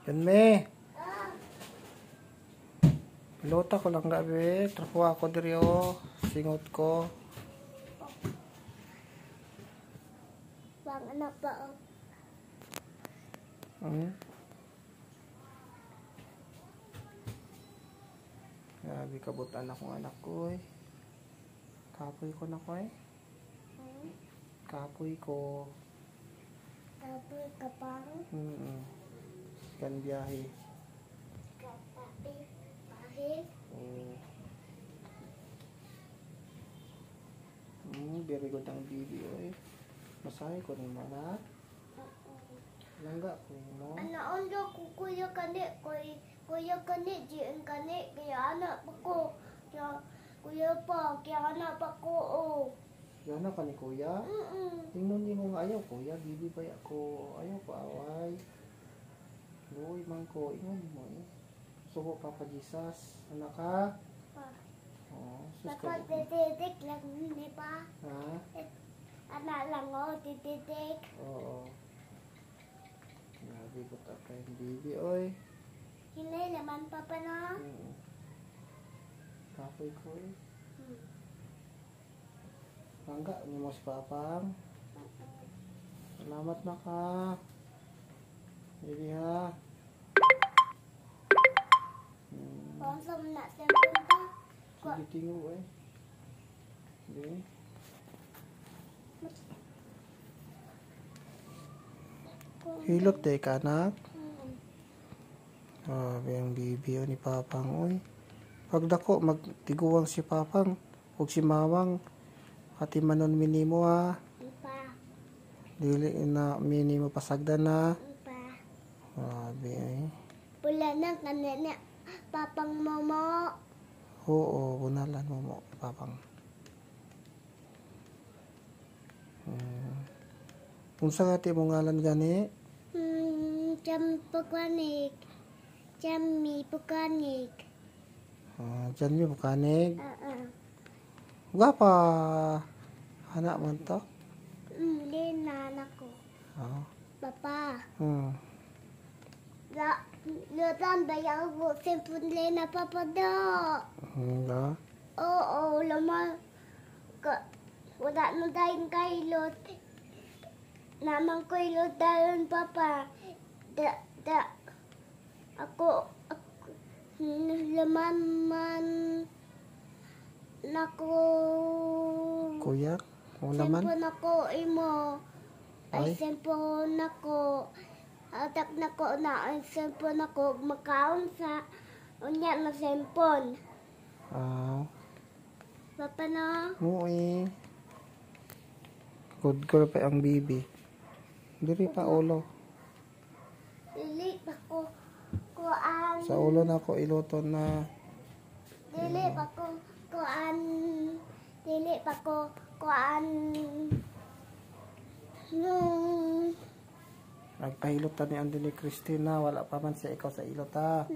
Yan me. Pilota ko lang gabi. Trapo ako diri o. Singot ko. Bang anak pa o. Grabe kabutan akong anak ko eh. Kapoy ko na ko eh. Kapoy ko. Kapoy ka pang. Kan biyahe. Kapoy. Bahit. Very good ang video eh. Masahe ko ni mana. Langga ko mo. Ana ondo ko kuya kani kuya kani jian kani kaya anak pa ko. Kaya kuya pa kaya anak pa ko o. Yana ka ni kuya? Tingnan niyo nga ayaw kuya. Bibi ba ako? Ayaw pa away. Uy, man ko. Ingon mo eh. Subo Papa Jesus. Anak ka? Papa titik lang ni pa. Ha? Anak lang o titik. Oo. Grabe ko ta kay bibi oy. Hinay naman papa na. Kapoy ko eh. Langga ni mo si Papang. Salamat na ka. Bibi ha. Konsum na sempun ka. Sige tingo eh. Hindi. Hilot eh ka anak. Ang bibi ni Papang oy. Pag dako magtiguwang si Papang ug si Mamang ati manon minimo ha. Pa. Dili na minimo pasagdan na. Pa. Grabe eh. Pula na kanina papang momo. Oo, bunalan mo Papang. Unsa nga ti mo ngalan gani? Jam pagwanik. Jammi pagwanik. Diyan mi bukanig. Gapa anak man to? Lina nako. Papa. Lutan bayang ko sempun Lena papa do. Da. Oo, lama ka. Wala no dahin kailot. Namang ko ilot dayon papa. Ako laman man nako. Kuya, wala man. Sempon ako imo. Ay Ay? sempon ako. Atak nako na ay sempon ako makaon sa unya na sempon. Papa na. Uy. Good girl pa ang bibi. Diri pa ulo. Dili pa ko kuan. Sa ulo na ko iluton na. Dili pa ko kuan. Dili pa ko kuan. Nagpahilot ta ni Andy ni Christina. Wala pa man siya ikaw sa ilot ha.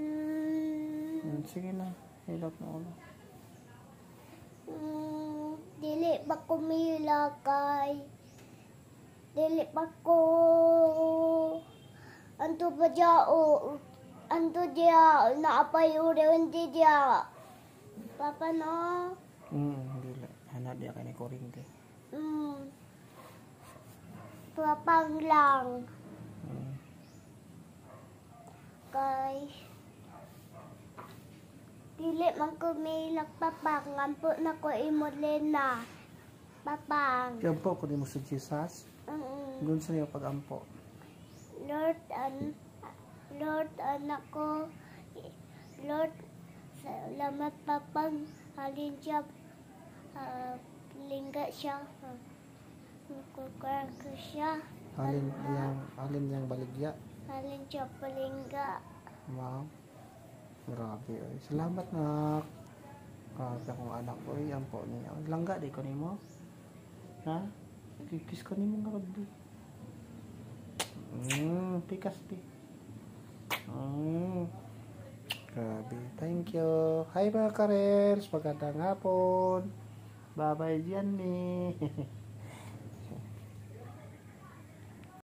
Sige na. Hilot na ulo. Dili pa ko milakay. Dili pa ko. Anto pa jao. Anto dia. Naapay urewan dia. Papa no. Dili. Hana dia kay ni Corinne. Papang lang. Kay dili man ko milak papang ampo na ko imod Lena. Papang. Ampo ko ni mo sa Jesus. Gun sa niyo pag-ampo. Lord anak ko. Lord salamat papang halin siya. Lingga siya. Kukar ko siya. Alin yang baligya. Halin siya palingga. Wow. Grabe oy. Salamat nak. Grabe akong anak ko ay ampo niya. Langga di ko nimo. Ha? Kikis ko nimo nga rabbi. Pikas pi. Grabe. Thank you. Hi mga karels. Magandang hapon. Bye-bye dyan ni.